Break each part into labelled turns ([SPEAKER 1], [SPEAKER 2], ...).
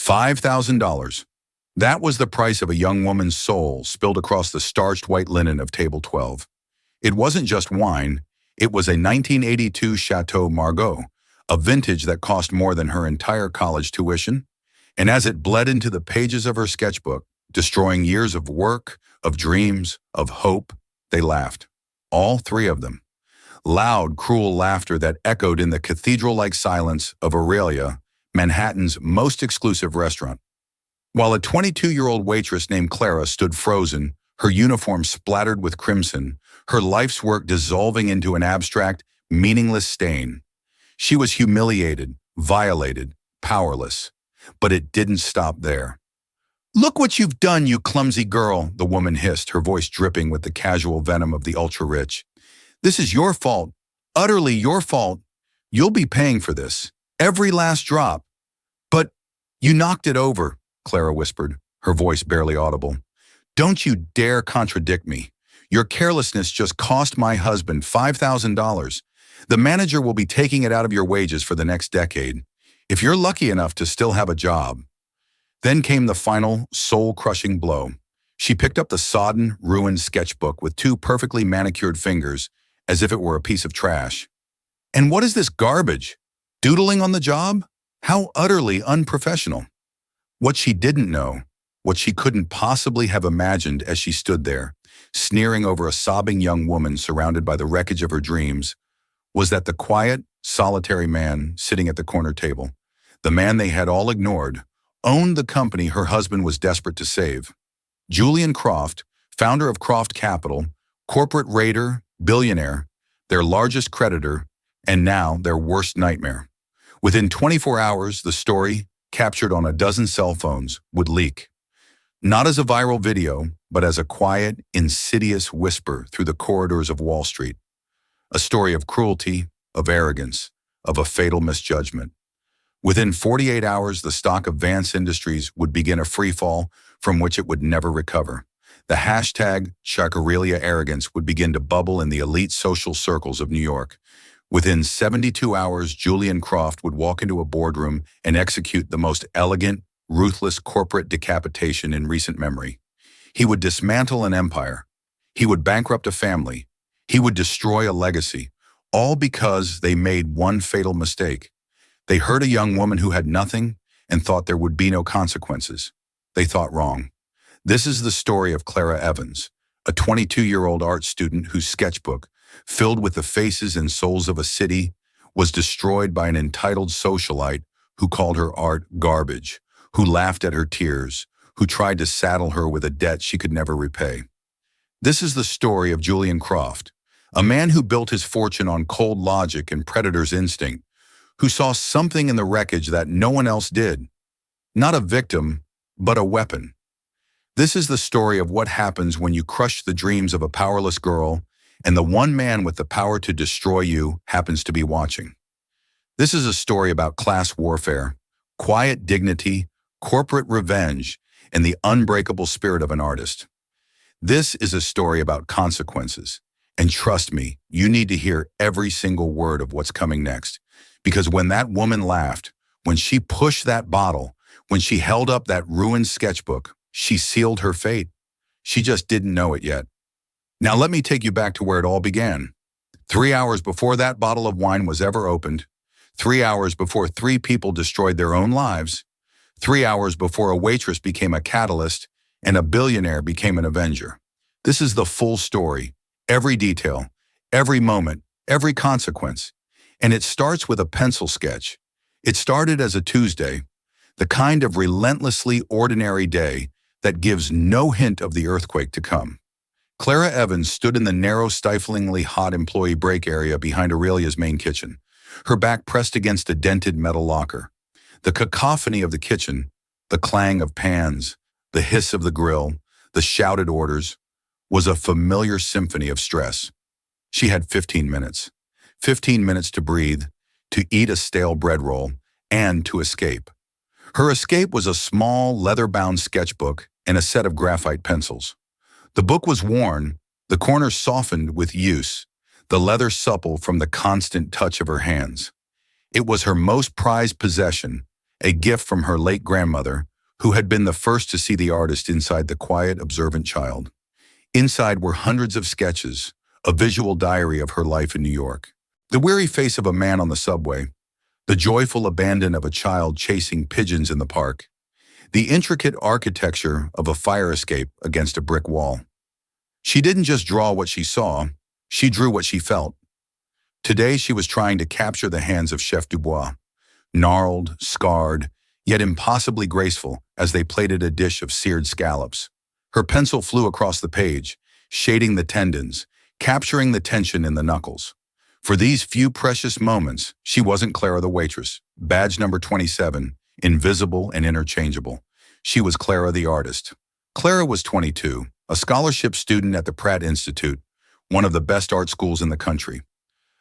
[SPEAKER 1] $5,000. That was the price of a young woman's soul spilled across the starched white linen of table 12. It wasn't just wine, it was a 1982 Chateau Margaux, a vintage that cost more than her entire college tuition. And as it bled into the pages of her sketchbook, destroying years of work, of dreams, of hope, they laughed. All three of them. Loud, cruel laughter that echoed in the cathedral-like silence of Aurelia, Manhattan's most exclusive restaurant. While a 22-year-old waitress named Clara stood frozen, her uniform splattered with crimson, her life's work dissolving into an abstract, meaningless stain. She was humiliated, violated, powerless. But it didn't stop there. "Look what you've done, you clumsy girl," the woman hissed, her voice dripping with the casual venom of the ultra-rich. "This is your fault, utterly your fault. You'll be paying for this, every last drop." "But you knocked it over," Clara whispered, her voice barely audible. "Don't you dare contradict me. Your carelessness just cost my husband $5,000. The manager will be taking it out of your wages for the next decade, if you're lucky enough to still have a job." Then came the final, soul-crushing blow. She picked up the sodden, ruined sketchbook with two perfectly manicured fingers, as if it were a piece of trash. "And what is this garbage? Doodling on the job? How utterly unprofessional." What she didn't know, what she couldn't possibly have imagined as she stood there, sneering over a sobbing young woman surrounded by the wreckage of her dreams, was that the quiet, solitary man sitting at the corner table, the man they had all ignored, owned the company her husband was desperate to save. Julian Croft, founder of Croft Capital, corporate raider, billionaire, their largest creditor, and now their worst nightmare. Within 24 hours, the story, captured on a dozen cell phones, would leak. Not as a viral video, but as a quiet, insidious whisper through the corridors of Wall Street. A story of cruelty, of arrogance, of a fatal misjudgment. Within 48 hours, the stock of Vance Industries would begin a freefall from which it would never recover. The hashtag Shakurelia arrogance would begin to bubble in the elite social circles of New York. Within 72 hours, Julian Croft would walk into a boardroom and execute the most elegant, ruthless corporate decapitation in recent memory. He would dismantle an empire. He would bankrupt a family. He would destroy a legacy, all because they made one fatal mistake. They hurt a young woman who had nothing and thought there would be no consequences. They thought wrong. This is the story of Clara Evans, a 22-year-old art student whose sketchbook, filled with the faces and souls of a city, was destroyed by an entitled socialite who called her art garbage, who laughed at her tears, who tried to saddle her with a debt she could never repay. This is the story of Julian Croft, a man who built his fortune on cold logic and predator's instinct, who saw something in the wreckage that no one else did. Not a victim, but a weapon. This is the story of what happens when you crush the dreams of a powerless girl and the one man with the power to destroy you happens to be watching. This is a story about class warfare, quiet dignity, corporate revenge, and the unbreakable spirit of an artist. This is a story about consequences. And trust me, you need to hear every single word of what's coming next. Because when that woman laughed, when she pushed that bottle, when she held up that ruined sketchbook, she sealed her fate. She just didn't know it yet. Now let me take you back to where it all began. 3 hours before that bottle of wine was ever opened, 3 hours before 3 people destroyed their own lives, 3 hours before a waitress became a catalyst and a billionaire became an avenger. This is the full story, every detail, every moment, every consequence. And it starts with a pencil sketch. It started as a Tuesday, the kind of relentlessly ordinary day that gives no hint of the earthquake to come. Clara Evans stood in the narrow, stiflingly hot employee break area behind Aurelia's main kitchen, her back pressed against a dented metal locker. The cacophony of the kitchen, the clang of pans, the hiss of the grill, the shouted orders, was a familiar symphony of stress. She had 15 minutes. 15 minutes to breathe, to eat a stale bread roll, and to escape. Her escape was a small, leather-bound sketchbook and a set of graphite pencils. The book was worn, the corners softened with use, the leather supple from the constant touch of her hands. It was her most prized possession, a gift from her late grandmother, who had been the first to see the artist inside the quiet, observant child. Inside were hundreds of sketches, a visual diary of her life in New York. The weary face of a man on the subway, the joyful abandon of a child chasing pigeons in the park, the intricate architecture of a fire escape against a brick wall. She didn't just draw what she saw, she drew what she felt. Today she was trying to capture the hands of Chef Dubois, gnarled, scarred, yet impossibly graceful as they plated a dish of seared scallops. Her pencil flew across the page, shading the tendons, capturing the tension in the knuckles. For these few precious moments, she wasn't Clara the waitress, badge number 27, invisible and interchangeable. She was Clara the artist. Clara was 22, a scholarship student at the Pratt Institute, one of the best art schools in the country.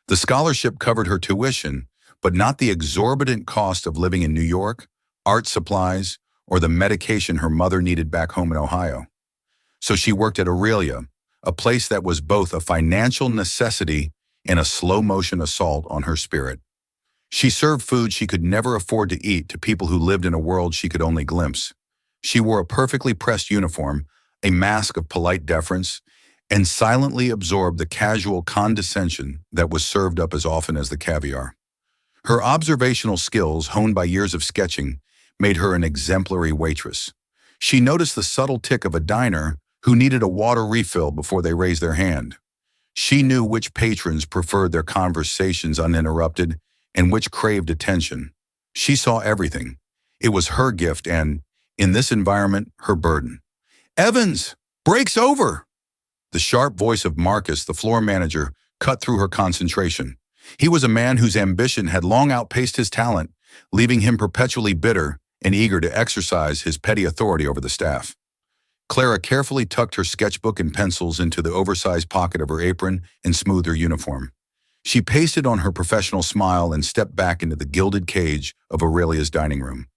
[SPEAKER 1] The scholarship covered her tuition, but not the exorbitant cost of living in New York, art supplies, or the medication her mother needed back home in Ohio. So she worked at Airline, a place that was both a financial necessity and a slow-motion assault on her spirit. She served food she could never afford to eat to people who lived in a world she could only glimpse. She wore a perfectly pressed uniform, a mask of polite deference, and silently absorbed the casual condescension that was served up as often as the caviar. Her observational skills, honed by years of sketching, made her an exemplary waitress. She noticed the subtle tick of a diner who needed a water refill before they raised their hand. She knew which patrons preferred their conversations uninterrupted and which craved attention. She saw everything. It was her gift and, in this environment, her burden. "Evans! Break's over!" The sharp voice of Marcus, the floor manager, cut through her concentration. He was a man whose ambition had long outpaced his talent, leaving him perpetually bitter and eager to exercise his petty authority over the staff. Clara carefully tucked her sketchbook and pencils into the oversized pocket of her apron and smoothed her uniform. She pasted on her professional smile and stepped back into the gilded cage of Aurelia's dining room.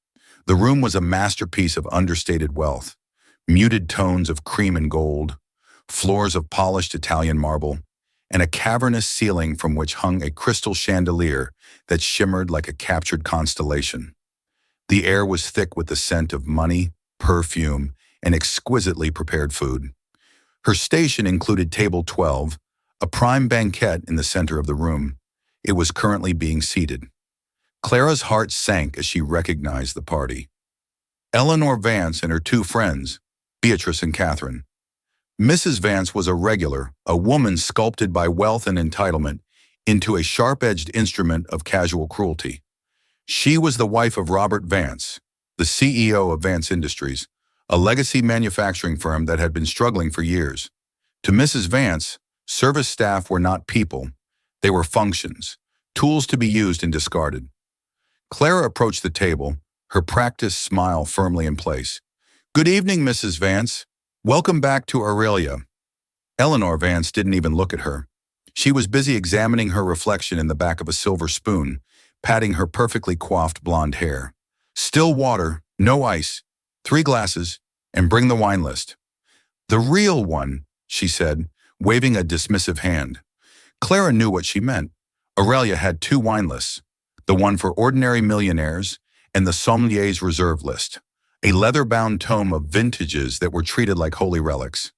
[SPEAKER 1] The room was a masterpiece of understated wealth, muted tones of cream and gold, floors of polished Italian marble, and a cavernous ceiling from which hung a crystal chandelier that shimmered like a captured constellation. The air was thick with the scent of money, perfume, and exquisitely prepared food. Her station included table 12, a prime banquette in the center of the room. It was currently being seated. Clara's heart sank as she recognized the party. Eleanor Vance and her two friends, Beatrice and Catherine. Mrs. Vance was a regular, a woman sculpted by wealth and entitlement into a sharp-edged instrument of casual cruelty. She was the wife of Robert Vance, the CEO of Vance Industries, a legacy manufacturing firm that had been struggling for years. To Mrs. Vance, service staff were not people. They were functions, tools to be used and discarded. Clara approached the table, her practiced smile firmly in place. "Good evening, Mrs. Vance. Welcome back to Aurelia." Eleanor Vance didn't even look at her. She was busy examining her reflection in the back of a silver spoon, patting her perfectly coiffed blonde hair. "Still water, no ice, 3 glasses, and bring the wine list." "The real one," she said, waving a dismissive hand. Clara knew what she meant. Aurelia had 2 wine lists, the one for ordinary millionaires and the sommelier's reserve list, a leather-bound tome of vintages that were treated like holy relics.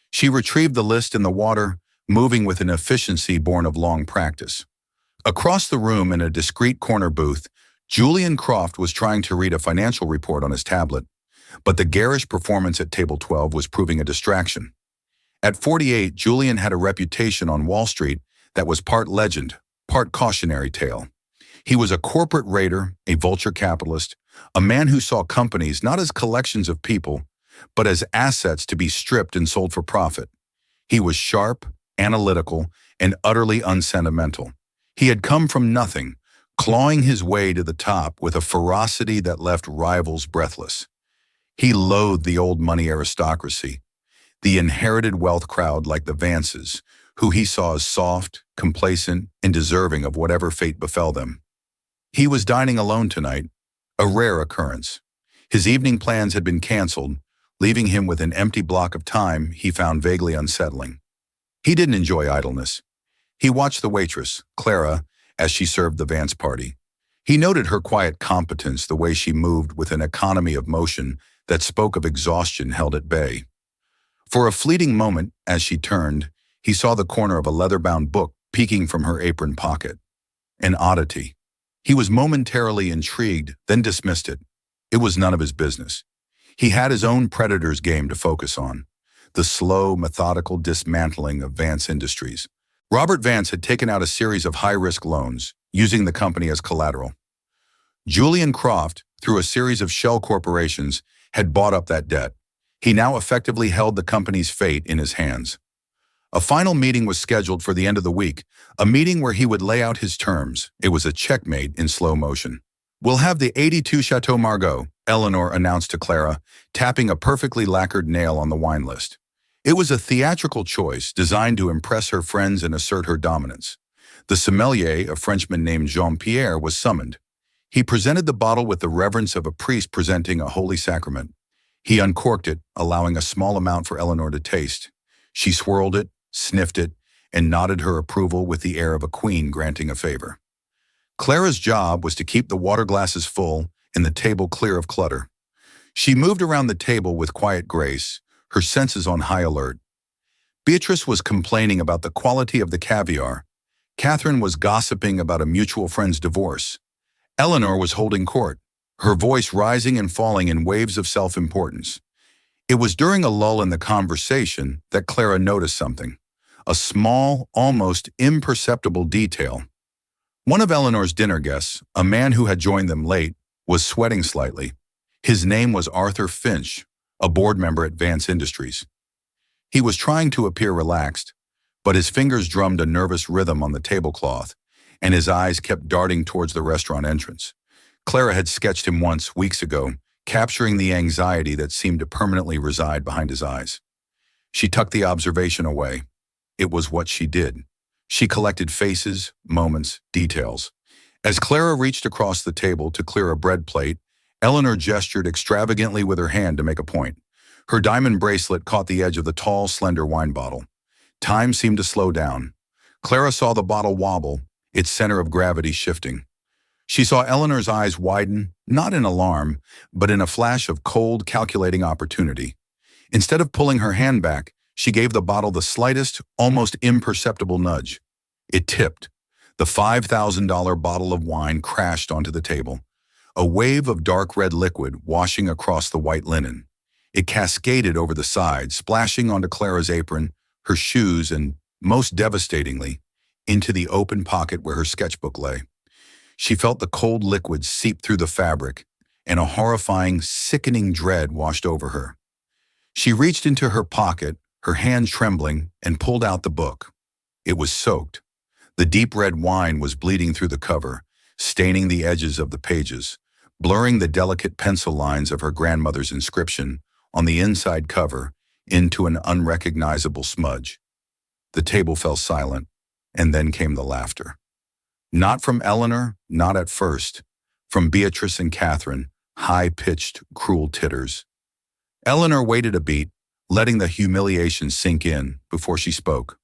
[SPEAKER 1] She retrieved the list in the water, moving with an efficiency born of long practice. Across the room in a discreet corner booth, Julian Croft was trying to read a financial report on his tablet, but the garish performance at table 12 was proving a distraction. At 48, Julian had a reputation on Wall Street that was part legend, part cautionary tale. He was a corporate raider, a vulture capitalist, a man who saw companies not as collections of people, but as assets to be stripped and sold for profit. He was sharp, analytical, and utterly unsentimental. He had come from nothing, clawing his way to the top with a ferocity that left rivals breathless. He loathed the old money aristocracy, the inherited wealth crowd like the Vances, who he saw as soft, complacent, and deserving of whatever fate befell them. He was dining alone tonight, a rare occurrence. His evening plans had been canceled, leaving him with an empty block of time he found vaguely unsettling. He didn't enjoy idleness. He watched the waitress, Clara, as she served the Vance party. He noted her quiet competence, the way she moved with an economy of motion that spoke of exhaustion held at bay. For a fleeting moment, as she turned, he saw the corner of a leather-bound book peeking from her apron pocket. An oddity. He was momentarily intrigued, then dismissed it. It was none of his business. He had his own predator's game to focus on, the slow, methodical dismantling of Vance Industries. Robert Vance had taken out a series of high-risk loans, using the company as collateral. Julian Croft, through a series of shell corporations, had bought up that debt. He now effectively held the company's fate in his hands. A final meeting was scheduled for the end of the week, a meeting where he would lay out his terms. It was a checkmate in slow motion. "We'll have the 82 Chateau Margaux," Eleanor announced to Clara, tapping a perfectly lacquered nail on the wine list. It was a theatrical choice designed to impress her friends and assert her dominance. The sommelier, a Frenchman named Jean-Pierre, was summoned. He presented the bottle with the reverence of a priest presenting a holy sacrament. He uncorked it, allowing a small amount for Eleanor to taste. She swirled it, sniffed it, and nodded her approval with the air of a queen granting a favor. Clara's job was to keep the water glasses full and the table clear of clutter. She moved around the table with quiet grace, her senses on high alert. Beatrice was complaining about the quality of the caviar. Catherine was gossiping about a mutual friend's divorce. Eleanor was holding court, her voice rising and falling in waves of self-importance. It was during a lull in the conversation that Clara noticed something, a small, almost imperceptible detail. One of Eleanor's dinner guests, a man who had joined them late, was sweating slightly. His name was Arthur Finch, a board member at Vance Industries. He was trying to appear relaxed, but his fingers drummed a nervous rhythm on the tablecloth, and his eyes kept darting towards the restaurant entrance. Clara had sketched him once, weeks ago, capturing the anxiety that seemed to permanently reside behind his eyes. She tucked the observation away. It was what she did. She collected faces, moments, details. As Clara reached across the table to clear a bread plate, Eleanor gestured extravagantly with her hand to make a point. Her diamond bracelet caught the edge of the tall, slender wine bottle. Time seemed to slow down. Clara saw the bottle wobble, its center of gravity shifting. She saw Eleanor's eyes widen, not in alarm, but in a flash of cold, calculating opportunity. Instead of pulling her hand back, she gave the bottle the slightest, almost imperceptible nudge. It tipped. The $5,000 bottle of wine crashed onto the table, a wave of dark red liquid washing across the white linen. It cascaded over the side, splashing onto Clara's apron, her shoes, and, most devastatingly, into the open pocket where her sketchbook lay. She felt the cold liquid seep through the fabric, and a horrifying, sickening dread washed over her. She reached into her pocket, her hand trembling, and pulled out the book. It was soaked. The deep red wine was bleeding through the cover, staining the edges of the pages, blurring the delicate pencil lines of her grandmother's inscription on the inside cover into an unrecognizable smudge. The table fell silent, and then came the laughter. Not from Eleanor, not at first. From Beatrice and Catherine, high-pitched, cruel titters. Eleanor waited a beat, letting the humiliation sink in before she spoke.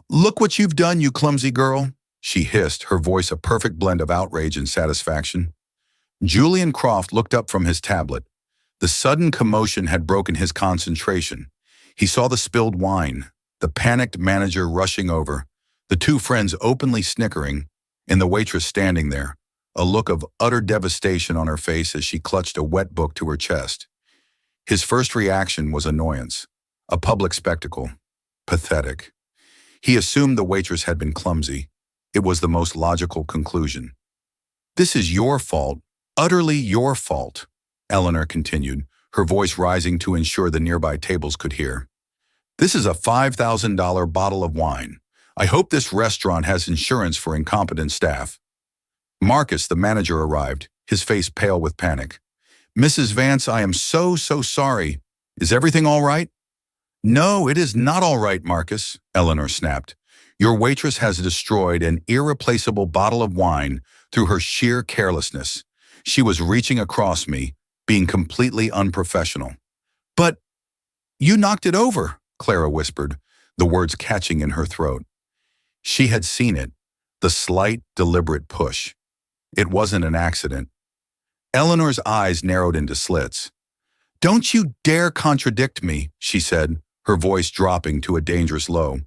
[SPEAKER 1] "Look what you've done, you clumsy girl," she hissed, her voice a perfect blend of outrage and satisfaction. Julian Croft looked up from his tablet. The sudden commotion had broken his concentration. He saw the spilled wine, the panicked manager rushing over, the two friends openly snickering, and the waitress standing there, a look of utter devastation on her face as she clutched a wet book to her chest. His first reaction was annoyance. A public spectacle. Pathetic. He assumed the waitress had been clumsy. It was the most logical conclusion. "This is your fault, utterly your fault," Eleanor continued, her voice rising to ensure the nearby tables could hear. "This is a $5,000 bottle of wine. I hope this restaurant has insurance for incompetent staff." Marcus, the manager, arrived, his face pale with panic. "Mrs. Vance, I am so sorry. Is everything all right?" "No, it is not all right, Marcus," Eleanor snapped. "Your waitress has destroyed an irreplaceable bottle of wine through her sheer carelessness. She was reaching across me, being completely unprofessional." "But you knocked it over," Clara whispered, the words catching in her throat. She had seen it, the slight, deliberate push. It wasn't an accident. Eleanor's eyes narrowed into slits. "Don't you dare contradict me," she said, her voice dropping to a dangerous low.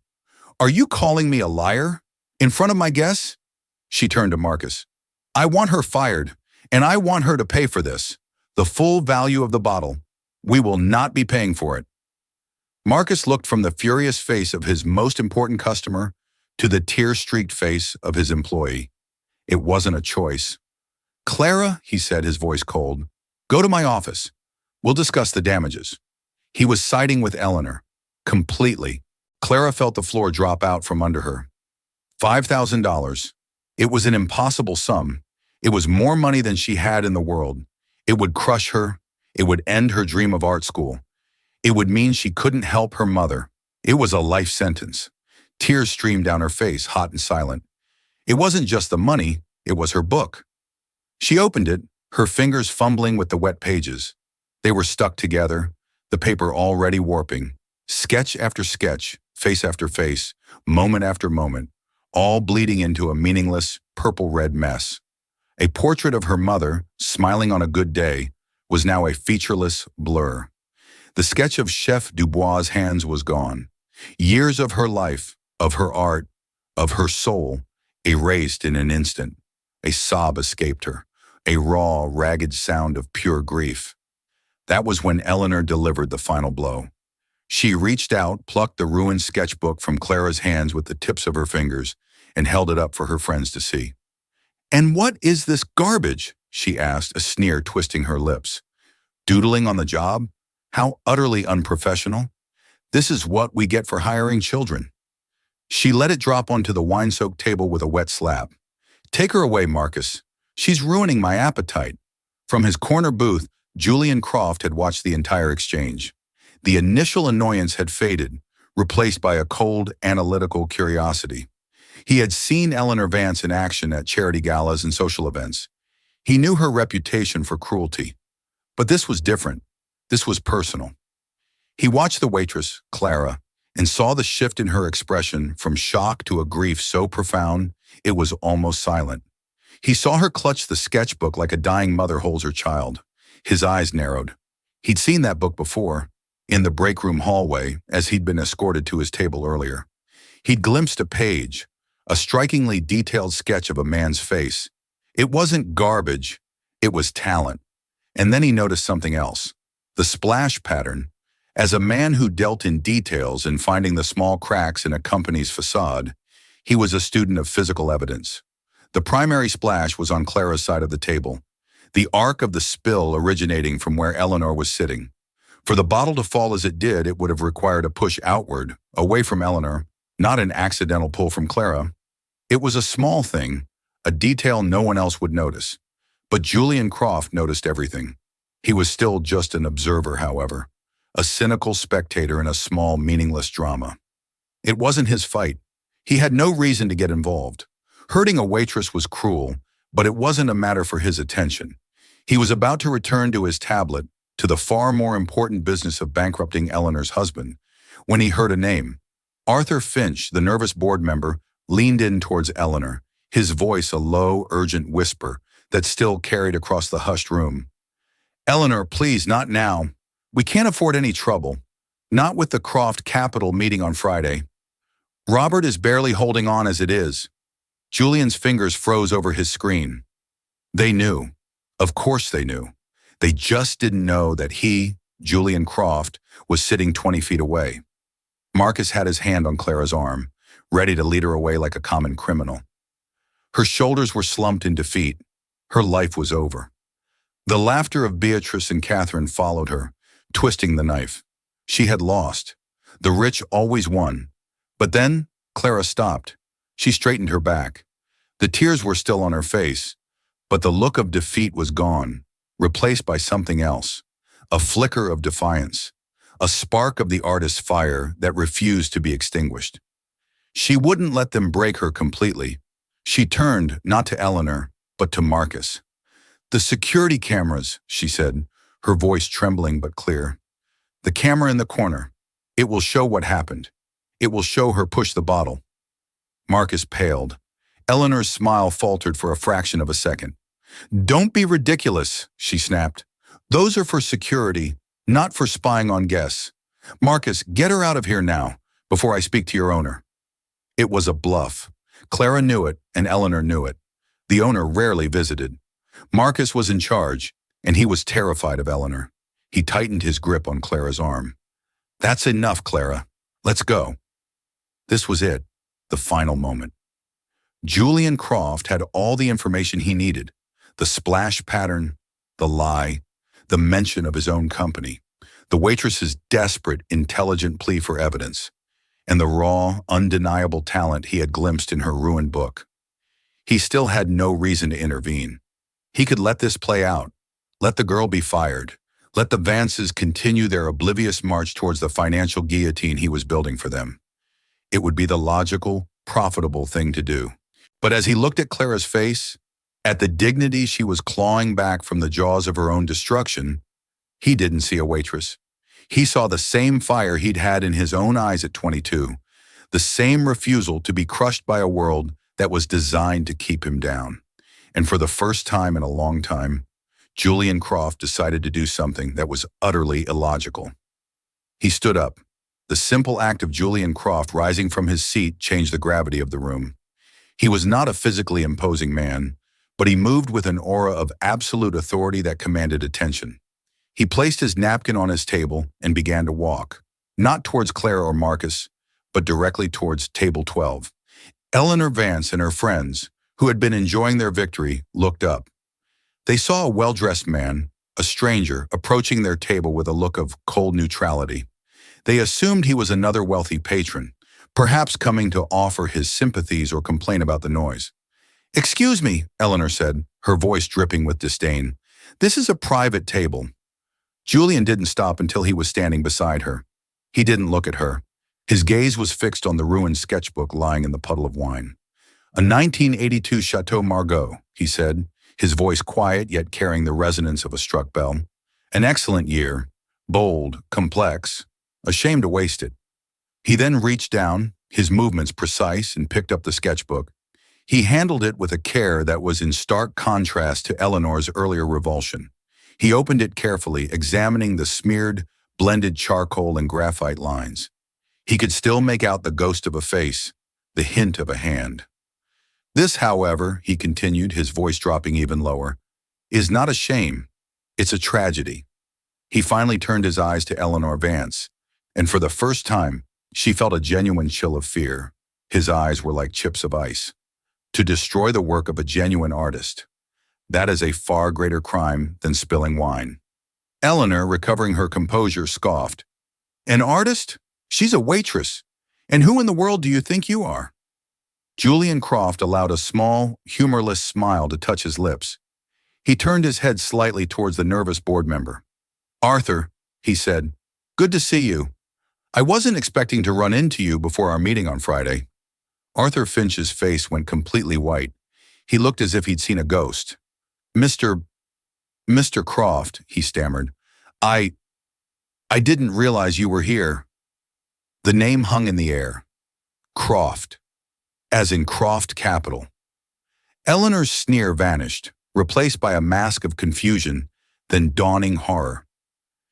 [SPEAKER 1] "Are you calling me a liar? In front of my guests?" She turned to Marcus. "I want her fired, and I want her to pay for this. The full value of the bottle. We will not be paying for it." Marcus looked from the furious face of his most important customer to the tear-streaked face of his employee. It wasn't a choice. "Clara," he said, his voice cold, "go to my office. We'll discuss the damages." He was siding with Eleanor. Completely. Clara felt the floor drop out from under her. $5,000. It was an impossible sum. It was more money than she had in the world. It would crush her. It would end her dream of art school. It would mean she couldn't help her mother. It was a life sentence. Tears streamed down her face, hot and silent. It wasn't just the money, it was her book. She opened it, her fingers fumbling with the wet pages. They were stuck together, the paper already warping. Sketch after sketch, face after face, moment after moment, all bleeding into a meaningless, purple-red mess. A portrait of her mother, smiling on a good day, was now a featureless blur. The sketch of Chef Dubois' hands was gone. Years of her life, of her art, of her soul, erased in an instant. A sob escaped her, a raw, ragged sound of pure grief. That was when Eleanor delivered the final blow. She reached out, plucked the ruined sketchbook from Clara's hands with the tips of her fingers, and held it up for her friends to see. "And what is this garbage?" she asked, a sneer twisting her lips. "Doodling on the job? How utterly unprofessional. This is what we get for hiring children." She let it drop onto the wine-soaked table with a wet slap. "Take her away, Marcus. She's ruining my appetite." From his corner booth, Julian Croft had watched the entire exchange. The initial annoyance had faded, replaced by a cold, analytical curiosity. He had seen Eleanor Vance in action at charity galas and social events. He knew her reputation for cruelty. But this was different. This was personal. He watched the waitress, Clara, and saw the shift in her expression from shock to a grief so profound it was almost silent. He saw her clutch the sketchbook like a dying mother holds her child. His eyes narrowed. He'd seen that book before, in the break room hallway, as he'd been escorted to his table earlier. He'd glimpsed a page, a strikingly detailed sketch of a man's face. It wasn't garbage, it was talent. And then he noticed something else. The splash pattern. As a man who dealt in details and finding the small cracks in a company's facade, he was a student of physical evidence. The primary splash was on Clara's side of the table, the arc of the spill originating from where Eleanor was sitting. For the bottle to fall as it did, it would have required a push outward, away from Eleanor, not an accidental pull from Clara. It was a small thing, a detail no one else would notice. But Julian Croft noticed everything. He was still just an observer, however, a cynical spectator in a small, meaningless drama. It wasn't his fight. He had no reason to get involved. Hurting a waitress was cruel, but it wasn't a matter for his attention. He was about to return to his tablet, to the far more important business of bankrupting Eleanor's husband, when he heard a name. Arthur Finch, the nervous board member, leaned in towards Eleanor, his voice a low, urgent whisper that still carried across the hushed room. "Eleanor, please, not now. We can't afford any trouble. Not with the Croft Capital meeting on Friday. Robert is barely holding on as it is." Julian's fingers froze over his screen. They knew. Of course they knew. They just didn't know that he, Julian Croft, was sitting 20 feet away. Marcus had his hand on Clara's arm, ready to lead her away like a common criminal. Her shoulders were slumped in defeat. Her life was over. The laughter of Beatrice and Catherine followed her, twisting the knife. She had lost. The rich always won. But then Clara stopped. She straightened her back. The tears were still on her face, but the look of defeat was gone, replaced by something else, a flicker of defiance, a spark of the artist's fire that refused to be extinguished. She wouldn't let them break her completely. She turned, not to Eleanor, but to Marcus. "The security cameras," she said, her voice trembling but clear. "The camera in the corner. It will show what happened. It will show her push the bottle." Marcus paled. Eleanor's smile faltered for a fraction of a second. "Don't be ridiculous," she snapped. "Those are for security, not for spying on guests. Marcus, get her out of here now, before I speak to your owner." It was a bluff. Clara knew it, and Eleanor knew it. The owner rarely visited. Marcus was in charge, and he was terrified of Eleanor. He tightened his grip on Clara's arm. "That's enough, Clara. Let's go." This was it, the final moment. Julian Croft had all the information he needed: the splash pattern, the lie, the mention of his own company, the waitress's desperate, intelligent plea for evidence, and the raw, undeniable talent he had glimpsed in her ruined book. He still had no reason to intervene. He could let this play out, let the girl be fired, let the Vances continue their oblivious march towards the financial guillotine he was building for them. It would be the logical, profitable thing to do. But as he looked at Clara's face, at the dignity she was clawing back from the jaws of her own destruction, he didn't see a waitress. He saw the same fire he'd had in his own eyes at 22, the same refusal to be crushed by a world that was designed to keep him down. And for the first time in a long time, Julian Croft decided to do something that was utterly illogical. He stood up. The simple act of Julian Croft rising from his seat changed the gravity of the room. He was not a physically imposing man, but he moved with an aura of absolute authority that commanded attention. He placed his napkin on his table and began to walk, not towards Clara or Marcus, but directly towards table 12. Eleanor Vance and her friends, who had been enjoying their victory, looked up. They saw a well-dressed man, a stranger, approaching their table with a look of cold neutrality. They assumed he was another wealthy patron, perhaps coming to offer his sympathies or complain about the noise. "Excuse me," Eleanor said, her voice dripping with disdain. "This is a private table." Julian didn't stop until he was standing beside her. He didn't look at her. His gaze was fixed on the ruined sketchbook lying in the puddle of wine. "A 1982 Chateau Margaux," he said, his voice quiet yet carrying the resonance of a struck bell. "An excellent year, bold, complex, a shame to waste it." He then reached down, his movements precise, and picked up the sketchbook. He handled it with a care that was in stark contrast to Eleanor's earlier revulsion. He opened it carefully, examining the smeared, blended charcoal and graphite lines. He could still make out the ghost of a face, the hint of a hand. "This, however," he continued, his voice dropping even lower, "is not a shame. It's a tragedy." He finally turned his eyes to Eleanor Vance, and for the first time, she felt a genuine chill of fear. His eyes were like chips of ice. To destroy the work of a genuine artist, that is a far greater crime than spilling wine. Eleanor, recovering her composure, scoffed. "An artist? She's a waitress. And who in the world do you think you are?" Julian Croft allowed a small, humorless smile to touch his lips. He turned his head slightly towards the nervous board member. "Arthur," he said, "good to see you. I wasn't expecting to run into you before our meeting on Friday." Arthur Finch's face went completely white. He looked as if he'd seen a ghost. Mr. Croft," he stammered. I didn't realize you were here." The name hung in the air. Croft. As in Croft Capital. Eleanor's sneer vanished, replaced by a mask of confusion, then dawning horror.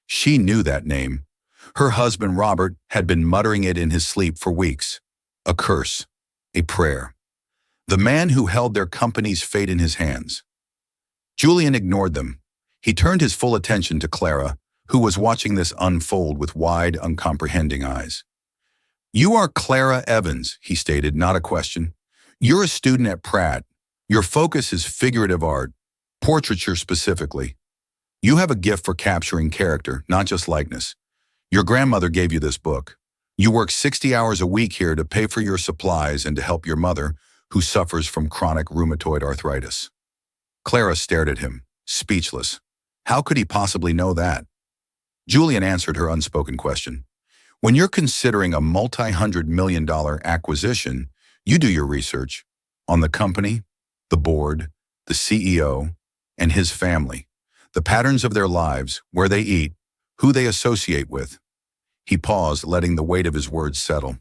[SPEAKER 1] She knew that name. Her husband, Robert, had been muttering it in his sleep for weeks. A curse. A prayer. The man who held their company's fate in his hands. Julian ignored them. He turned his full attention to Clara, who was watching this unfold with wide, uncomprehending eyes. "You are Clara Evans," he stated, not a question. "You're a student at Pratt. Your focus is figurative art, portraiture specifically. You have a gift for capturing character, not just likeness. Your grandmother gave you this book. You work 60 hours a week here to pay for your supplies and to help your mother, who suffers from chronic rheumatoid arthritis." Clara stared at him, speechless. How could he possibly know that? Julian answered her unspoken question. "When you're considering a multi-hundred-million-dollar acquisition, you do your research on the company, the board, the CEO, and his family, the patterns of their lives, where they eat, who they associate with." He paused, letting the weight of his words settle.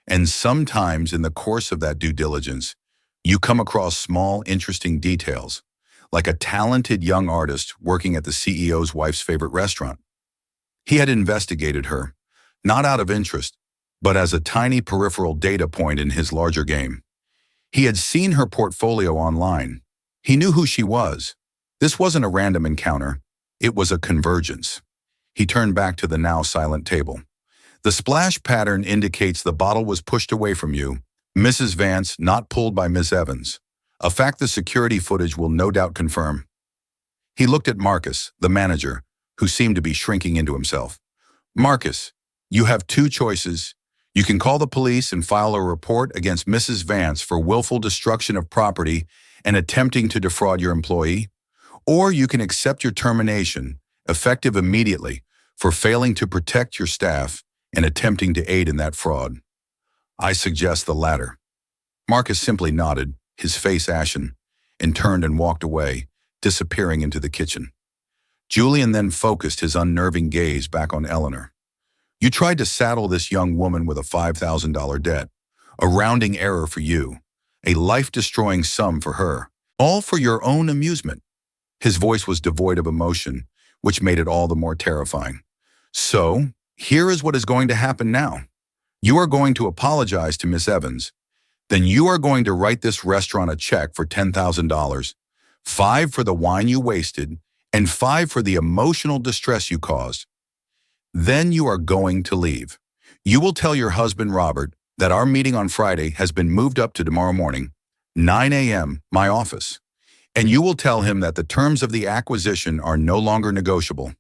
[SPEAKER 1] "And sometimes in the course of that due diligence, You come across small, interesting details, like a talented young artist working at the CEO's wife's favorite restaurant. He had investigated her, not out of interest, but as a tiny peripheral data point in his larger game. He had seen her portfolio online. He knew who she was. This wasn't a random encounter. It was a convergence. He turned back to the now silent table. The splash pattern indicates the bottle was pushed away from you, Mrs. Vance, not pulled by Miss Evans. A fact the security footage will no doubt confirm. He looked at Marcus, the manager, who seemed to be shrinking into himself. Marcus, you have two choices. You can call the police and file a report against Mrs. Vance for willful destruction of property and attempting to defraud your employee, or you can accept your termination, effective immediately, for failing to protect your staff and attempting to aid in that fraud. I suggest the latter. Marcus simply nodded, his face ashen, and turned and walked away, disappearing into the kitchen. Julian then focused his unnerving gaze back on Eleanor. You tried to saddle this young woman with a $5,000 debt, a rounding error for you, a life-destroying sum for her, all for your own amusement. His voice was devoid of emotion, which made it all the more terrifying. So, here is what is going to happen now. You are going to apologize to Miss Evans. Then you are going to write this restaurant a check for $10,000, $5,000 for the wine you wasted, and $5,000 for the emotional distress you caused. Then you are going to leave. You will tell your husband, Robert, that our meeting on Friday has been moved up to tomorrow morning, 9 a.m., my office. And you will tell him that the terms of the acquisition are no longer negotiable.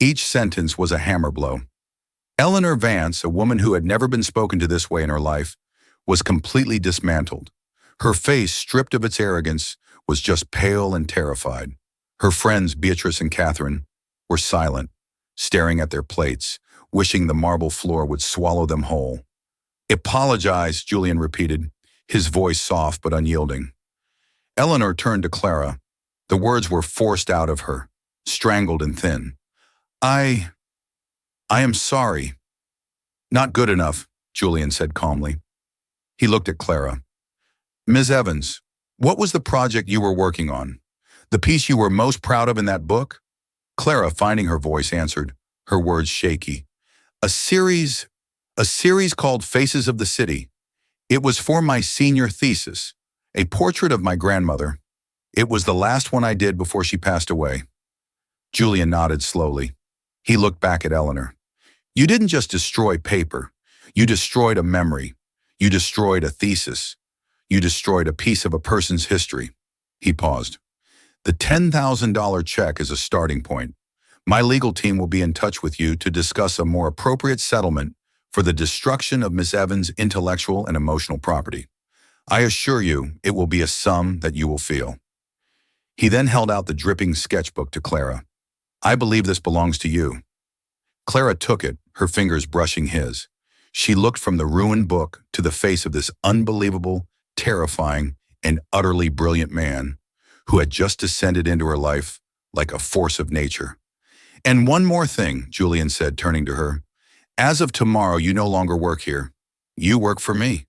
[SPEAKER 1] Each sentence was a hammer blow. Eleanor Vance, a woman who had never been spoken to this way in her life, was completely dismantled. Her face, stripped of its arrogance, was just pale and terrified. Her friends, Beatrice and Catherine, were silent, staring at their plates, wishing the marble floor would swallow them whole. Apologize, Julian repeated, his voice soft but unyielding. Eleanor turned to Clara. The words were forced out of her, strangled and thin. I am sorry. Not good enough, Julian said calmly. He looked at Clara. Ms. Evans, what was the project you were working on? The piece you were most proud of in that book? Clara, finding her voice, answered, her words shaky. A series called Faces of the City. It was for my senior thesis, a portrait of my grandmother. It was the last one I did before she passed away. Julian nodded slowly. He looked back at Eleanor. You didn't just destroy paper. You destroyed a memory. You destroyed a thesis. You destroyed a piece of a person's history. He paused. The $10,000 check is a starting point. My legal team will be in touch with you to discuss a more appropriate settlement for the destruction of Miss Evans' intellectual and emotional property. I assure you it will be a sum that you will feel. He then held out the dripping sketchbook to Clara. I believe this belongs to you. Clara took it, her fingers brushing his. She looked from the ruined book to the face of this unbelievable, terrifying, and utterly brilliant man who had just descended into her life like a force of nature. And one more thing, Julian said, turning to her. As of tomorrow, you no longer work here. You work for me.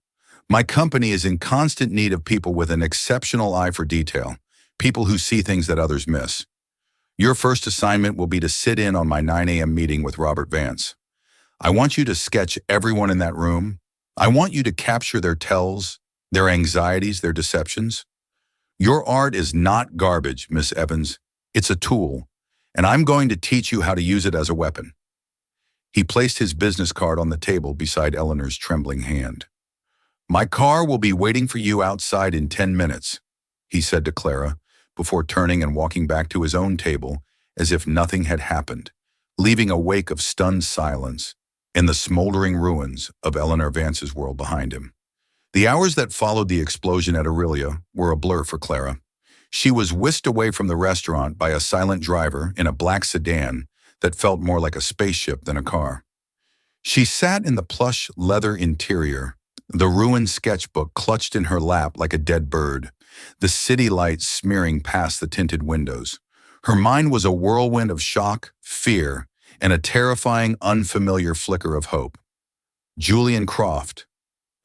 [SPEAKER 1] My company is in constant need of people with an exceptional eye for detail, people who see things that others miss. Your first assignment will be to sit in on my 9 a.m. meeting with Robert Vance. I want you to sketch everyone in that room. I want you to capture their tells, their anxieties, their deceptions. Your art is not garbage, Miss Evans. It's a tool, and I'm going to teach you how to use it as a weapon. He placed his business card on the table beside Eleanor's trembling hand. My car will be waiting for you outside in 10 minutes, he said to Clara, before turning and walking back to his own table as if nothing had happened, leaving a wake of stunned silence and the smoldering ruins of Eleanor Vance's world behind him. The hours that followed the explosion at Aurelia were a blur for Clara. She was whisked away from the restaurant by a silent driver in a black sedan that felt more like a spaceship than a car. She sat in the plush leather interior, the ruined sketchbook clutched in her lap like a dead bird, the city lights smearing past the tinted windows. Her mind was a whirlwind of shock, fear, and a terrifying, unfamiliar flicker of hope. Julian Croft.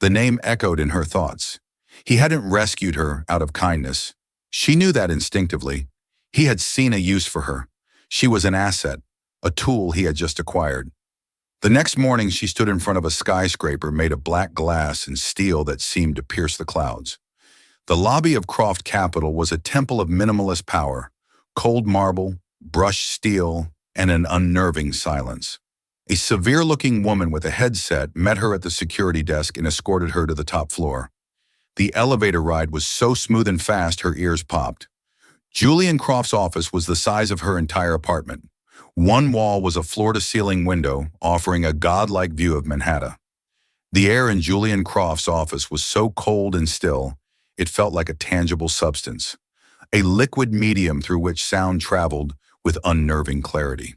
[SPEAKER 1] The name echoed in her thoughts. He hadn't rescued her out of kindness. She knew that instinctively. He had seen a use for her. She was an asset, a tool he had just acquired. The next morning, she stood in front of a skyscraper made of black glass and steel that seemed to pierce the clouds. The lobby of Croft Capital was a temple of minimalist power, cold marble, brushed steel, and an unnerving silence. A severe-looking woman with a headset met her at the security desk and escorted her to the top floor. The elevator ride was so smooth and fast her ears popped. Julian Croft's office was the size of her entire apartment. One wall was a floor-to-ceiling window offering a godlike view of Manhattan. The air in Julian Croft's office was so cold and still, it felt like a tangible substance, a liquid medium through which sound traveled with unnerving clarity.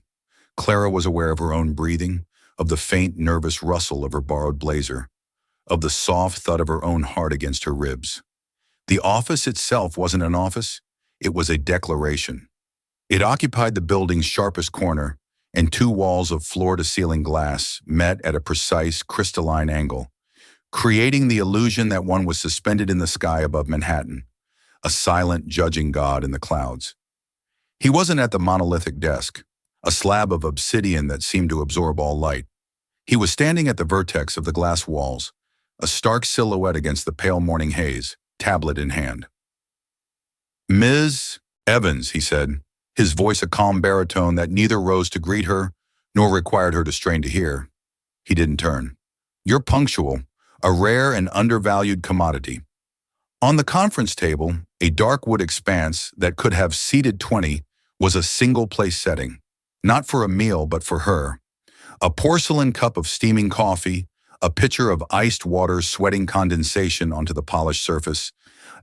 [SPEAKER 1] Clara was aware of her own breathing, of the faint, nervous rustle of her borrowed blazer, of the soft thud of her own heart against her ribs. The office itself wasn't an office, it was a declaration. It occupied the building's sharpest corner, and two walls of floor-to-ceiling glass met at a precise, crystalline angle, creating the illusion that one was suspended in the sky above Manhattan, a silent, judging God in the clouds. He wasn't at the monolithic desk, a slab of obsidian that seemed to absorb all light. He was standing at the vertex of the glass walls, a stark silhouette against the pale morning haze, tablet in hand. "Ms. Evans," he said, his voice a calm baritone that neither rose to greet her nor required her to strain to hear. He didn't turn. "You're punctual, a rare and undervalued commodity." On the conference table, a dark wood expanse that could have seated 20 was a single-place setting, not for a meal but for her. A porcelain cup of steaming coffee, a pitcher of iced water sweating condensation onto the polished surface,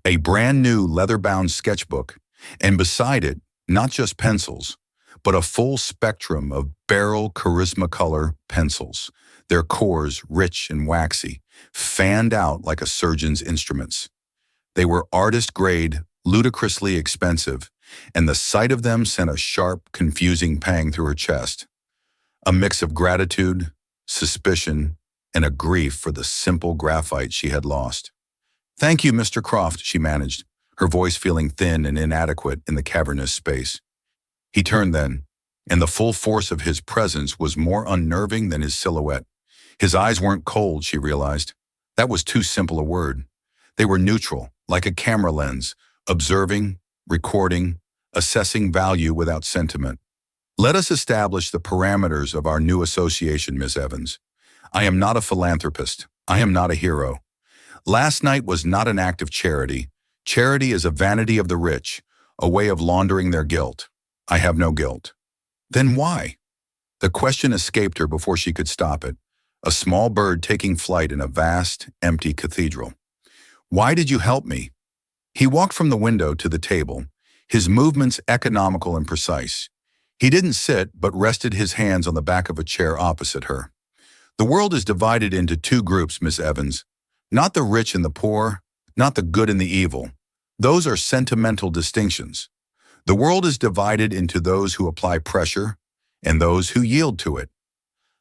[SPEAKER 1] a brand-new leather-bound sketchbook, and beside it, not just pencils, but a full spectrum of Beryl Charisma-color pencils, their cores rich and waxy, fanned out like a surgeon's instruments. They were artist-grade, ludicrously expensive, and the sight of them sent a sharp, confusing pang through her chest. A mix of gratitude, suspicion, and a grief for the simple graphite she had lost. "Thank you, Mr. Croft," she managed, her voice feeling thin and inadequate in the cavernous space. He turned then, and the full force of his presence was more unnerving than his silhouette. His eyes weren't cold, she realized. That was too simple a word. They were neutral, like a camera lens, observing, recording, assessing value without sentiment. "Let us establish the parameters of our new association, Miss Evans. I am not a philanthropist. I am not a hero. Last night was not an act of charity. Charity is a vanity of the rich, a way of laundering their guilt. I have no guilt." "Then why?" The question escaped her before she could stop it, a small bird taking flight in a vast, empty cathedral. "Why did you help me?" He walked from the window to the table, his movements economical and precise. He didn't sit, but rested his hands on the back of a chair opposite her. "The world is divided into two groups, Miss Evans. Not the rich and the poor, not the good and the evil. Those are sentimental distinctions. The world is divided into those who apply pressure and those who yield to it.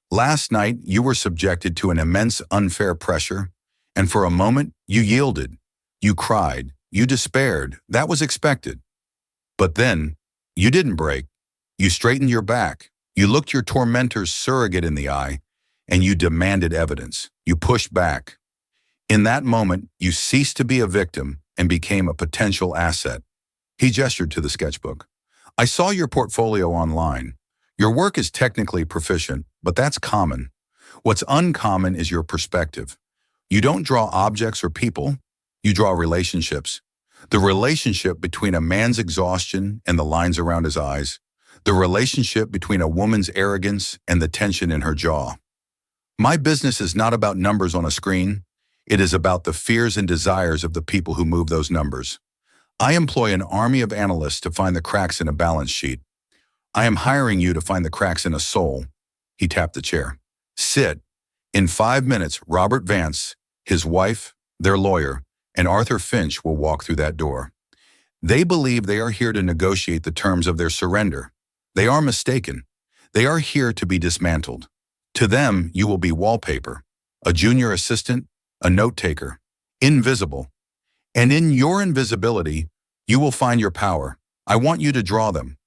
[SPEAKER 1] Last night, you were subjected to an immense unfair pressure, and for a moment, you yielded. You cried. You despaired. That was expected. But then, you didn't break. You straightened your back. You looked your tormentor's surrogate in the eye, and you demanded evidence. You pushed back. In that moment, you ceased to be a victim and became a potential asset." He gestured to the sketchbook. "I saw your portfolio online. Your work is technically proficient, but that's common. What's uncommon is your perspective. You don't draw objects or people, you draw relationships. The relationship between a man's exhaustion and the lines around his eyes. The relationship between a woman's arrogance and the tension in her jaw. My business is not about numbers on a screen. It is about the fears and desires of the people who move those numbers. I employ an army of analysts to find the cracks in a balance sheet. I am hiring you to find the cracks in a soul." He tapped the chair. "Sit. In 5 minutes, Robert Vance, his wife, their lawyer, and Arthur Finch will walk through that door. They believe they are here to negotiate the terms of their surrender. They are mistaken. They are here to be dismantled. To them, you will be wallpaper, a junior assistant, a note-taker, invisible. And in your invisibility, you will find your power. I want you to draw them.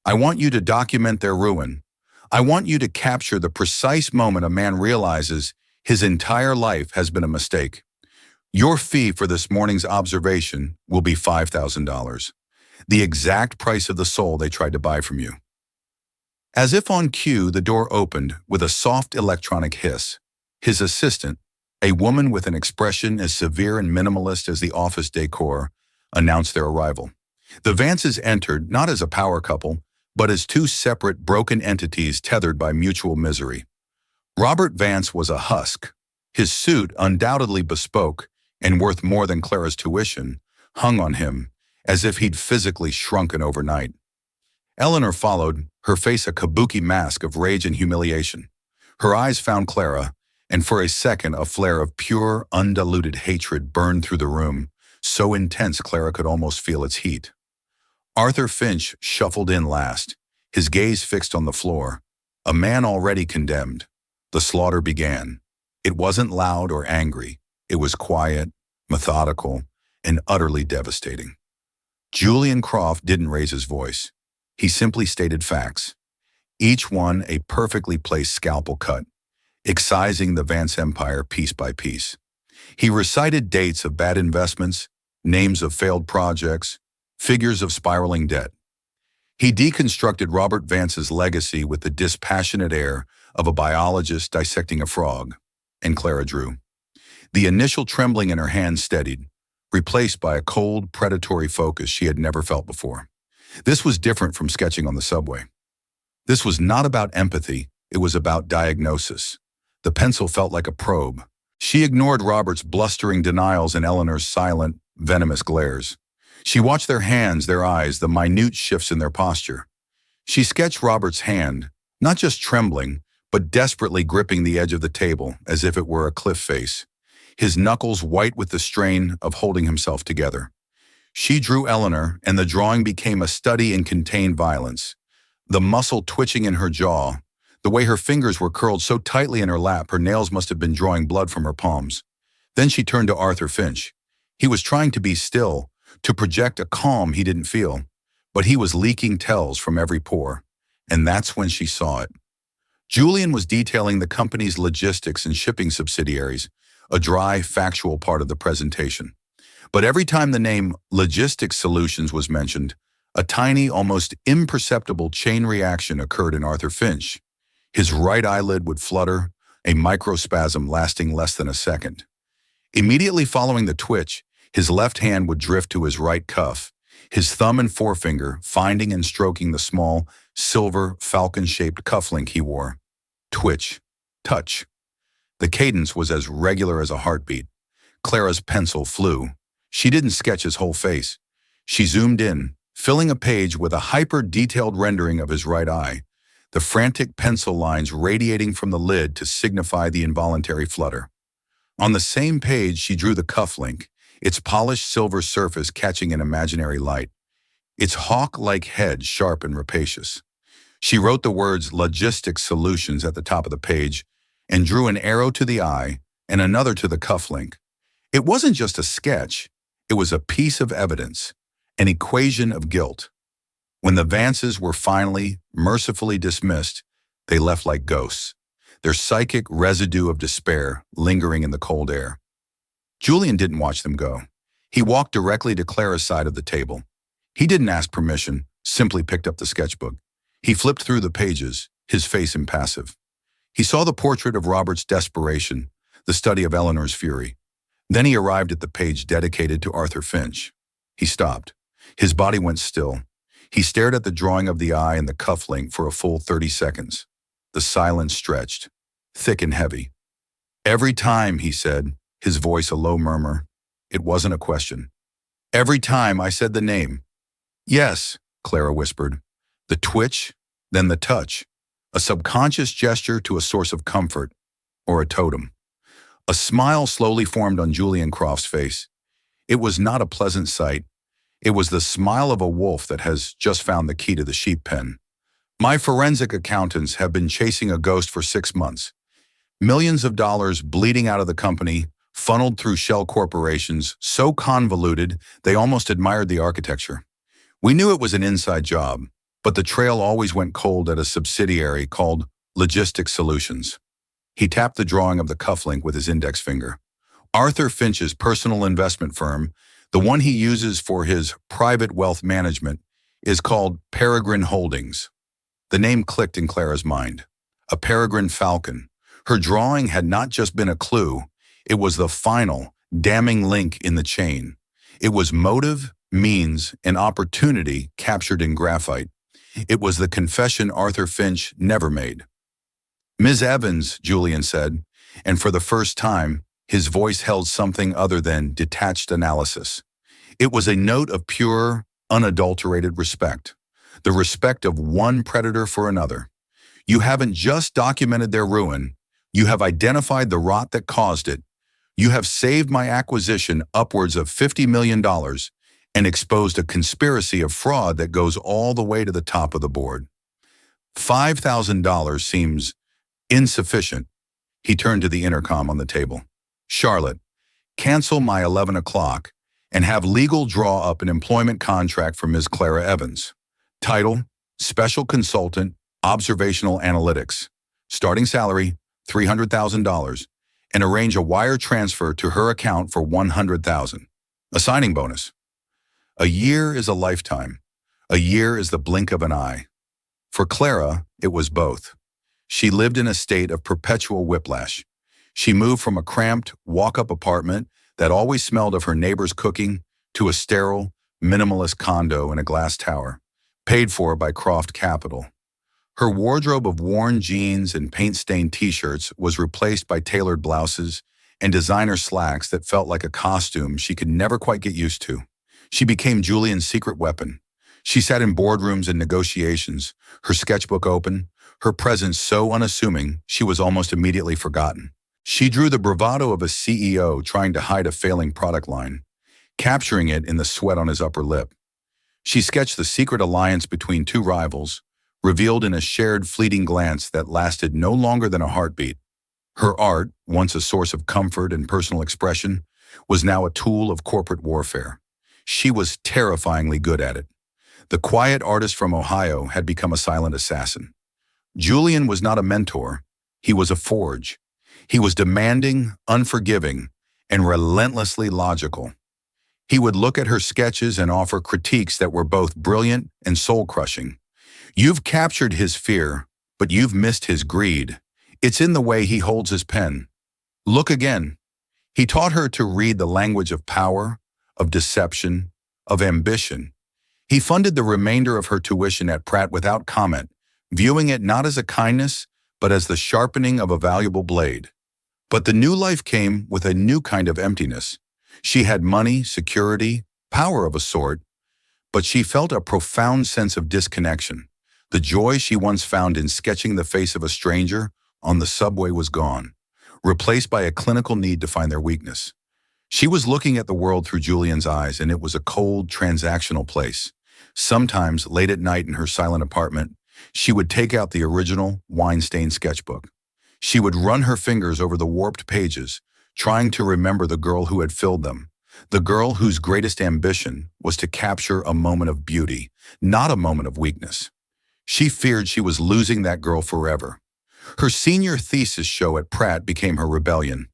[SPEAKER 1] I want you to document their ruin. I want you to capture the precise moment a man realizes his entire life has been a mistake. Your fee for this morning's observation will be $5,000, the exact price of the soul they tried to buy from you. As if on cue, the door opened with a soft electronic hiss. His assistant, a woman with an expression as severe and minimalist as the office decor, announced their arrival. The Vances entered not as a power couple, but as two separate, broken entities tethered by mutual misery. Robert Vance was a husk. His suit, undoubtedly bespoke and worth more than Clara's tuition, hung on him as if he'd physically shrunken overnight. Eleanor followed, her face a kabuki mask of rage and humiliation. Her eyes found Clara, and for a second a flare of pure, undiluted hatred burned through the room, so intense Clara could almost feel its heat. Arthur Finch shuffled in last, his gaze fixed on the floor, a man already condemned. The slaughter began. It wasn't loud or angry. It was quiet, methodical, and utterly devastating. Julian Croft didn't raise his voice. He simply stated facts, each one a perfectly placed scalpel cut, excising the Vance empire piece by piece. He recited dates of bad investments, names of failed projects, figures of spiraling debt. He deconstructed Robert Vance's legacy with the dispassionate air of a biologist dissecting a frog, and Clara drew. The initial trembling in her hands steadied, replaced by a cold, predatory focus she had never felt before. This was different from sketching on the subway. This was not about empathy, it was about diagnosis. The pencil felt like a probe. She ignored Robert's blustering denials and Eleanor's silent, venomous glares. She watched their hands, their eyes, the minute shifts in their posture. She sketched Robert's hand, not just trembling, but desperately gripping the edge of the table as if it were a cliff face, his knuckles white with the strain of holding himself together. She drew Eleanor, and the drawing became a study in contained violence. The muscle twitching in her jaw, the way her fingers were curled so tightly in her lap her nails must have been drawing blood from her palms. Then she turned to Arthur Finch. He was trying to be still, to project a calm he didn't feel, but he was leaking tells from every pore, and that's when she saw it. Julian was detailing the company's logistics and shipping subsidiaries, a dry, factual part of the presentation. But every time the name Logistics Solutions was mentioned, a tiny, almost imperceptible chain reaction occurred in Arthur Finch. His right eyelid would flutter, a microspasm lasting less than a second. Immediately following the twitch, his left hand would drift to his right cuff, his thumb and forefinger finding and stroking the small, silver, falcon-shaped cufflink he wore. Twitch. Touch. The cadence was as regular as a heartbeat. Clara's pencil flew. She didn't sketch his whole face. She zoomed in, filling a page with a hyper-detailed rendering of his right eye, the frantic pencil lines radiating from the lid to signify the involuntary flutter. On the same page, she drew the cufflink, its polished silver surface catching an imaginary light, its hawk-like head sharp and rapacious. She wrote the words Logistics Solutions at the top of the page and drew an arrow to the eye and another to the cufflink. It wasn't just a sketch, it was a piece of evidence, an equation of guilt. When the Vances were finally, mercifully dismissed, they left like ghosts, their psychic residue of despair lingering in the cold air. Julian didn't watch them go. He walked directly to Clara's side of the table. He didn't ask permission, simply picked up the sketchbook. He flipped through the pages, his face impassive. He saw the portrait of Robert's desperation, the study of Eleanor's fury. Then he arrived at the page dedicated to Arthur Finch. He stopped. His body went still. He stared at the drawing of the eye and the cufflink for a full 30 seconds. The silence stretched, thick and heavy. Every time, he said, his voice a low murmur. It wasn't a question. Every time I said the name. Yes, Clara whispered. The twitch, then the touch. A subconscious gesture to a source of comfort, or a totem. A smile slowly formed on Julian Croft's face. It was not a pleasant sight. It was the smile of a wolf that has just found the key to the sheep pen. My forensic accountants have been chasing a ghost for 6 months. Millions of dollars bleeding out of the company, funneled through shell corporations, so convoluted they almost admired the architecture. We knew it was an inside job, but the trail always went cold at a subsidiary called Logistics Solutions. He tapped the drawing of the cufflink with his index finger. Arthur Finch's personal investment firm, the one he uses for his private wealth management, is called Peregrine Holdings. The name clicked in Clara's mind. A peregrine falcon. Her drawing had not just been a clue, it was the final, damning link in the chain. It was motive, means, and opportunity captured in graphite. It was the confession Arthur Finch never made. "Ms. Evans," Julian said, and for the first time, his voice held something other than detached analysis. It was a note of pure, unadulterated respect. The respect of one predator for another. You haven't just documented their ruin, you have identified the rot that caused it. You have saved my acquisition upwards of $50 million and exposed a conspiracy of fraud that goes all the way to the top of the board. $5,000 seems insufficient. He turned to the intercom on the table. "Charlotte, cancel my 11 o'clock and have legal draw up an employment contract for Ms. Clara Evans. Title, Special Consultant, Observational Analytics. Starting salary, $300,000, and arrange a wire transfer to her account for $100,000. A signing bonus. A year is a lifetime. A year is the blink of an eye." For Clara, it was both. She lived in a state of perpetual whiplash. She moved from a cramped, walk-up apartment that always smelled of her neighbor's cooking to a sterile, minimalist condo in a glass tower, paid for by Croft Capital. Her wardrobe of worn jeans and paint-stained t-shirts was replaced by tailored blouses and designer slacks that felt like a costume she could never quite get used to. She became Julian's secret weapon. She sat in boardrooms and negotiations, her sketchbook open, her presence so unassuming she was almost immediately forgotten. She drew the bravado of a CEO trying to hide a failing product line, capturing it in the sweat on his upper lip. She sketched the secret alliance between two rivals, revealed in a shared fleeting glance that lasted no longer than a heartbeat. Her art, once a source of comfort and personal expression, was now a tool of corporate warfare. She was terrifyingly good at it. The quiet artist from Ohio had become a silent assassin. Julian was not a mentor, he was a forge. He was demanding, unforgiving, and relentlessly logical. He would look at her sketches and offer critiques that were both brilliant and soul-crushing. "You've captured his fear, but you've missed his greed. It's in the way he holds his pen. Look again." He taught her to read the language of power, of deception, of ambition. He funded the remainder of her tuition at Pratt without comment, viewing it not as a kindness, but as the sharpening of a valuable blade. But the new life came with a new kind of emptiness. She had money, security, power of a sort, but she felt a profound sense of disconnection. The joy she once found in sketching the face of a stranger on the subway was gone, replaced by a clinical need to find their weakness. She was looking at the world through Julian's eyes, and it was a cold, transactional place. Sometimes, late at night in her silent apartment, she would take out the original, wine-stained sketchbook. She would run her fingers over the warped pages, trying to remember the girl who had filled them, the girl whose greatest ambition was to capture a moment of beauty, not a moment of weakness. She feared she was losing that girl forever. Her senior thesis show at Pratt became her rebellion.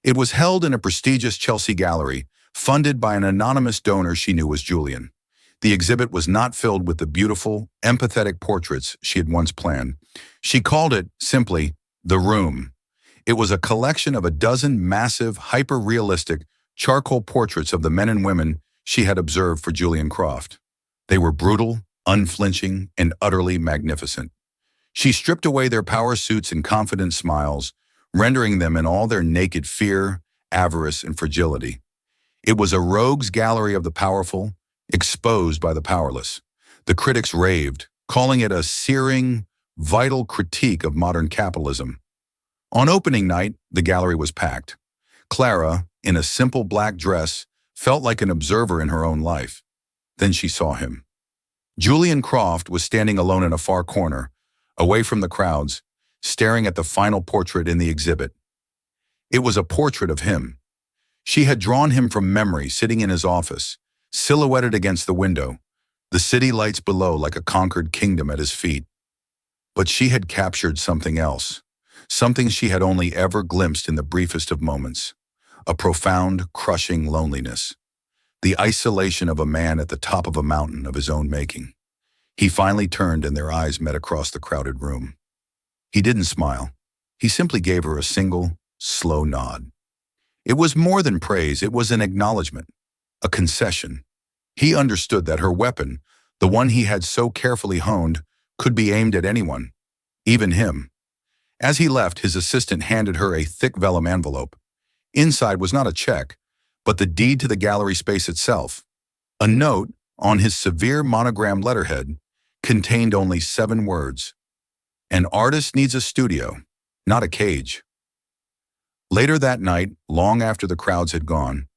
[SPEAKER 1] It was held in a prestigious Chelsea gallery, funded by an anonymous donor she knew was Julian. The exhibit was not filled with the beautiful, empathetic portraits she had once planned. She called it, simply, The Room. It was a collection of a dozen massive, hyper-realistic charcoal portraits of the men and women she had observed for Julian Croft. They were brutal, unflinching, and utterly magnificent. She stripped away their power suits and confident smiles, rendering them in all their naked fear, avarice, and fragility. It was a rogues gallery of the powerful, exposed by the powerless. The critics raved, calling it a searing, vital critique of modern capitalism. On opening night, the gallery was packed. Clara, in a simple black dress, felt like an observer in her own life. Then she saw him. Julian Croft was standing alone in a far corner, away from the crowds, staring at the final portrait in the exhibit. It was a portrait of him, She had drawn him from memory, sitting in his office, silhouetted against the window, the city lights below like a conquered kingdom at his feet. But she had captured something else, something she had only ever glimpsed in the briefest of moments, a profound, crushing loneliness, the isolation of a man at the top of a mountain of his own making. He finally turned and their eyes met across the crowded room. He didn't smile. He simply gave her a single, slow nod. It was more than praise, it was an acknowledgement, a concession. He understood that her weapon, the one he had so carefully honed, could be aimed at anyone, even him. As he left, his assistant handed her a thick vellum envelope. Inside was not a check, but the deed to the gallery space itself. A note, on his severe monogrammed letterhead, contained only 7 words. An artist needs a studio, not a cage. Later that night, long after the crowds had gone,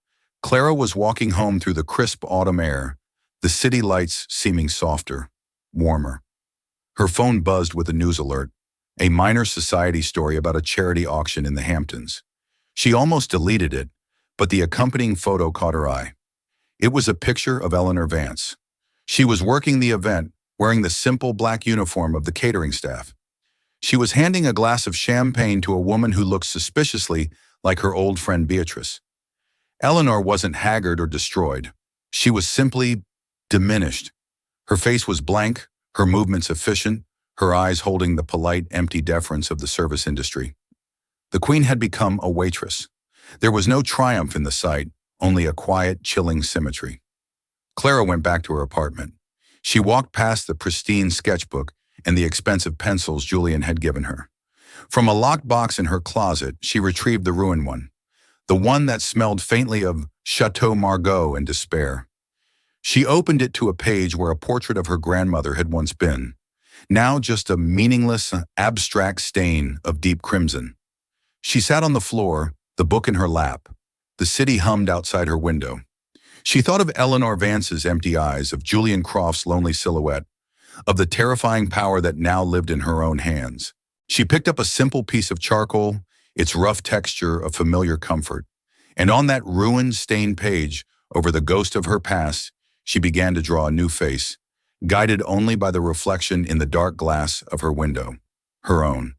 [SPEAKER 1] Clara was walking home through the crisp autumn air, the city lights seeming softer, warmer. Her phone buzzed with a news alert, a minor society story about a charity auction in the Hamptons. She almost deleted it, but the accompanying photo caught her eye. It was a picture of Eleanor Vance. She was working the event, wearing the simple black uniform of the catering staff. She was handing a glass of champagne to a woman who looked suspiciously like her old friend Beatrice. Eleanor wasn't haggard or destroyed. She was simply diminished. Her face was blank, her movements efficient, her eyes holding the polite, empty deference of the service industry. The Queen had become a waitress. There was no triumph in the sight, only a quiet, chilling symmetry. Clara went back to her apartment. She walked past the pristine sketchbook and the expensive pencils Julian had given her. From a locked box in her closet, she retrieved the ruined one, the one that smelled faintly of Chateau Margaux and despair. She opened it to a page where a portrait of her grandmother had once been, now just a meaningless, abstract stain of deep crimson. She sat on the floor, the book in her lap. The city hummed outside her window. She thought of Eleanor Vance's empty eyes, of Julian Croft's lonely silhouette, of the terrifying power that now lived in her own hands. She picked up a simple piece of charcoal, its rough texture a familiar comfort, and on that ruin-stained page, over the ghost of her past, she began to draw a new face, guided only by the reflection in the dark glass of her window, her own.